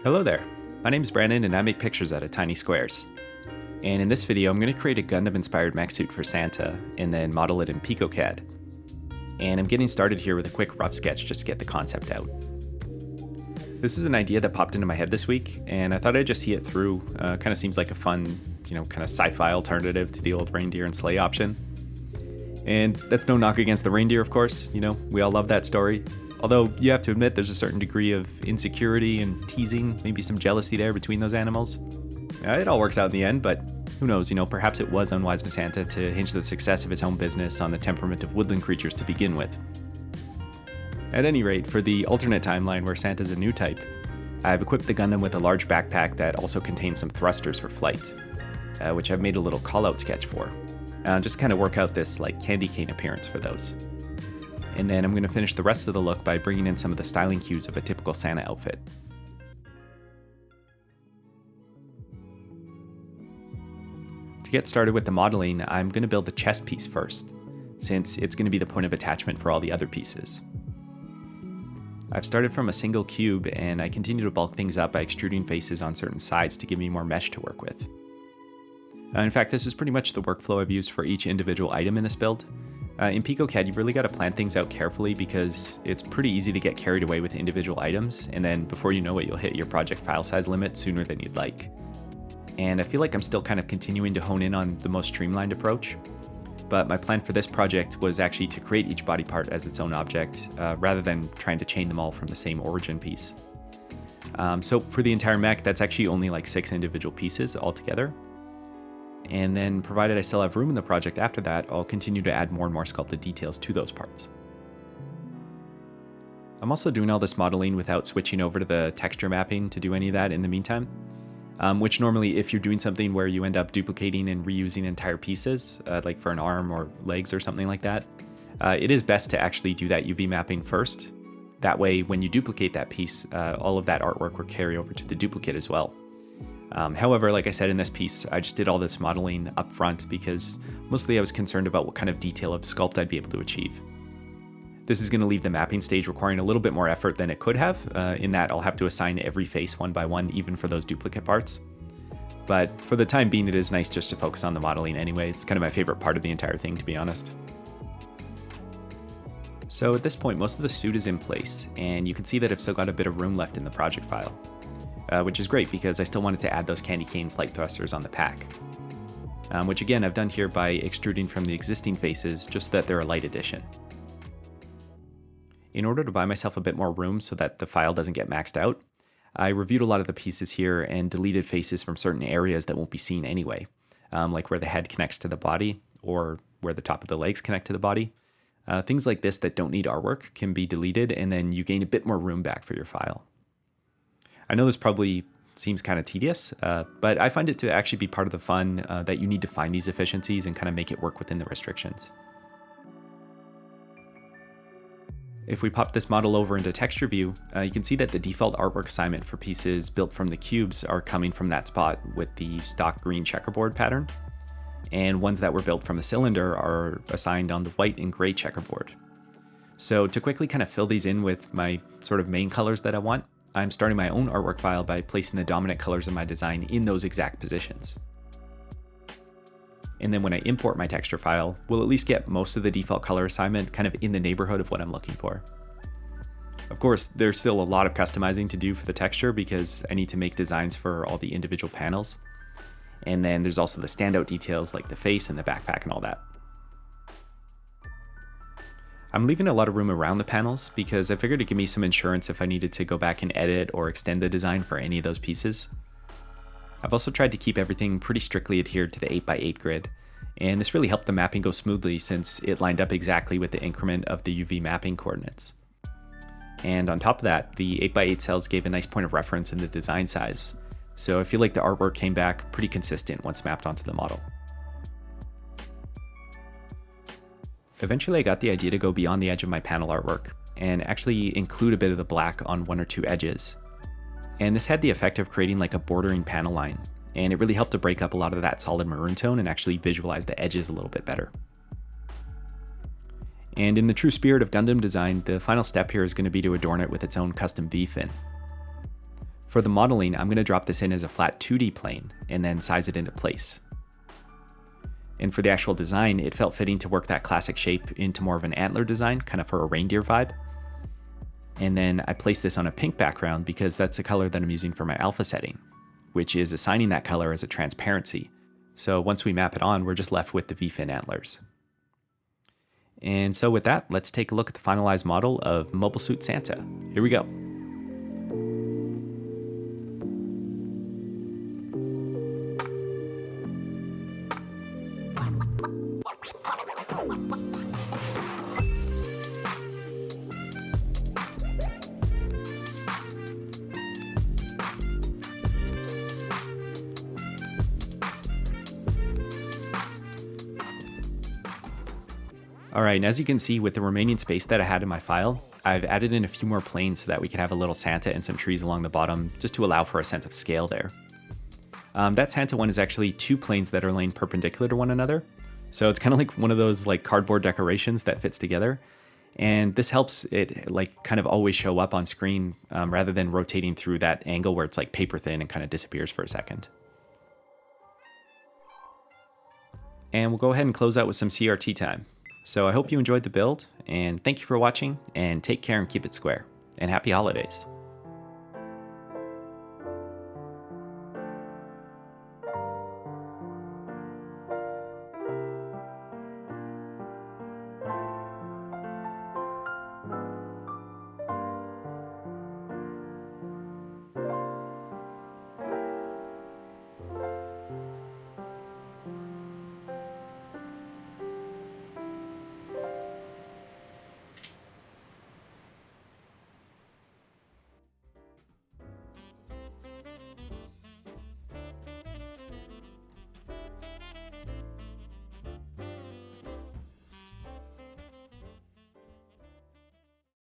Hello there, my name's Brandon and I make pictures out of tiny squares. And in this video I'm going to create a Gundam inspired mech suit for Santa and then model it in picoCAD. And I'm getting started here with a quick rough sketch just to get the concept out. This is an idea that popped into my head this week and I thought I'd just see it through. Kind of seems like a fun, kind of sci-fi alternative to the old reindeer and sleigh option. And that's no knock against the reindeer, of course, we all love that story. Although you have to admit there's a certain degree of insecurity and teasing, maybe some jealousy there between those animals. It all works out in the end, but who knows, perhaps it was unwise of Santa to hinge the success of his home business on the temperament of woodland creatures to begin with. At any rate, for the alternate timeline where Santa's a new type, I've equipped the Gundam with a large backpack that also contains some thrusters for flight, which I've made a little call-out sketch for. Just kind of work out this candy cane appearance for those. And then I'm going to finish the rest of the look by bringing in some of the styling cues of a typical Santa outfit. To get started with the modeling, I'm going to build the chest piece first, since it's going to be the point of attachment for all the other pieces. I've started from a single cube and I continue to bulk things up by extruding faces on certain sides to give me more mesh to work with. In fact, this is pretty much the workflow I've used for each individual item in this build. In picoCAD, you've really got to plan things out carefully because it's pretty easy to get carried away with individual items, and then before you know it, you'll hit your project file size limit sooner than you'd like. And I feel like I'm still kind of continuing to hone in on the most streamlined approach, but my plan for this project was actually to create each body part as its own object, rather than trying to chain them all from the same origin piece. So for the entire mech, that's actually only 6 individual pieces altogether. And then, provided I still have room in the project after that, I'll continue to add more and more sculpted details to those parts. I'm also doing all this modeling without switching over to the texture mapping to do any of that in the meantime, which normally if you're doing something where you end up duplicating and reusing entire pieces, like for an arm or legs or something like that, it is best to actually do that UV mapping first. That way, when you duplicate that piece, all of that artwork will carry over to the duplicate as well. However, like I said in this piece, I just did all this modeling up front because mostly I was concerned about what kind of detail of sculpt I'd be able to achieve. This is going to leave the mapping stage requiring a little bit more effort than it could have, in that I'll have to assign every face one by one, even for those duplicate parts. But for the time being, it is nice just to focus on the modeling anyway. It's kind of my favorite part of the entire thing, to be honest. So at this point, most of the suit is in place, and you can see that I've still got a bit of room left in the project file. Which is great because I still wanted to add those candy cane flight thrusters on the pack. Which again I've done here by extruding from the existing faces just so that they're a light addition. In order to buy myself a bit more room so that the file doesn't get maxed out, I reviewed a lot of the pieces here and deleted faces from certain areas that won't be seen anyway, like where the head connects to the body or where the top of the legs connect to the body. Things like this that don't need artwork can be deleted and then you gain a bit more room back for your file. I know this probably seems kind of tedious, but I find it to actually be part of the fun that you need to find these efficiencies and kind of make it work within the restrictions. If we pop this model over into texture view, you can see that the default artwork assignment for pieces built from the cubes are coming from that spot with the stock green checkerboard pattern, and ones that were built from a cylinder are assigned on the white and gray checkerboard. So to quickly kind of fill these in with my sort of main colors that I want, I'm starting my own artwork file by placing the dominant colors of my design in those exact positions. And then when I import my texture file, we'll at least get most of the default color assignment kind of in the neighborhood of what I'm looking for. Of course, there's still a lot of customizing to do for the texture because I need to make designs for all the individual panels. And then there's also the standout details like the face and the backpack and all that. I'm leaving a lot of room around the panels because I figured it'd give me some insurance if I needed to go back and edit or extend the design for any of those pieces. I've also tried to keep everything pretty strictly adhered to the 8x8 grid, and this really helped the mapping go smoothly since it lined up exactly with the increment of the UV mapping coordinates. And on top of that, the 8x8 cells gave a nice point of reference in the design size, so I feel like the artwork came back pretty consistent once mapped onto the model. Eventually I got the idea to go beyond the edge of my panel artwork and actually include a bit of the black on one or two edges. And this had the effect of creating a bordering panel line, and it really helped to break up a lot of that solid maroon tone and actually visualize the edges a little bit better. And in the true spirit of Gundam design, the final step here is going to be to adorn it with its own custom V-fin. For the modeling, I'm going to drop this in as a flat 2D plane and then size it into place. And for the actual design, it felt fitting to work that classic shape into more of an antler design, kind of for a reindeer vibe. And then I placed this on a pink background because that's the color that I'm using for my alpha setting, which is assigning that color as a transparency. So once we map it on, we're just left with the V-fin antlers. And so with that, let's take a look at the finalized model of Mobile Suit Santa. Here we go. Alright, and as you can see with the remaining space that I had in my file, I've added in a few more planes so that we could have a little Santa and some trees along the bottom, just to allow for a sense of scale there. That Santa one is actually two planes that are laying perpendicular to one another, so it's kind of like one of those like cardboard decorations that fits together, and this helps it like kind of always show up on screen rather than rotating through that angle where it's like paper thin and kind of disappears for a second. And we'll go ahead and close out with some CRT time. So I hope you enjoyed the build, and thank you for watching, and take care and keep it square, and happy holidays.